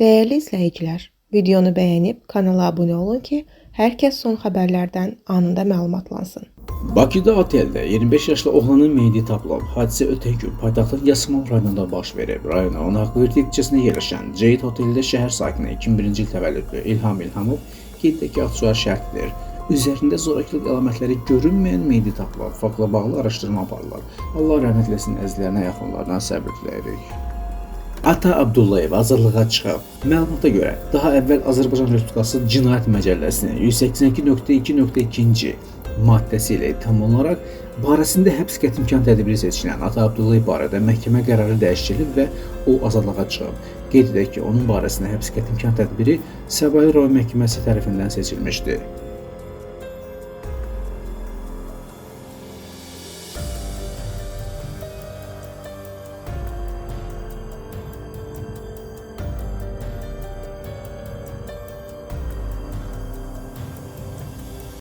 Değerli izləyicilər, videonu bəyənib kanala abunə olun ki, hər kəs son xəbərlərdən anında məlumatlansın. Bakıda oteldə 25 yaşlı oğlanın meyidi tapılıb. Hadisə ötən gün paytaxtın Yasamal rayonunda baş verib. Rayona Onaqverdi küçəsində yerləşən Ceyt otelində şəhər sakini 2001-ci il təvəllüdlü İlham İlhamov qeyddəki açığa şərh verir. Üzərində zorakılıq əlamətləri görünməyən meyidi tapılıb. Faktla bağlı araşdırma aparılır. Allah rəhmət eləsin, əzizlərinə, yaxınlarına səbr diləyirik. Ata Abdullayev azadlığa çıxıb. Məlumata görə, daha əvvəl Azərbaycan Respublikası Cinayət Məcəlləsinin 182.2.2-ci maddəsi ilə tam olaraq barəsində həbs qəti imkan tədbiri seçilən Ata Abdullayev barədə məhkəmə qərarı dəyişdirilib və o azadlığa çıxıb. Qeyd edək ki, onun barəsində həbs qəti imkan tədbiri Səbail rayon məhkəməsi tərəfindən seçilmişdi.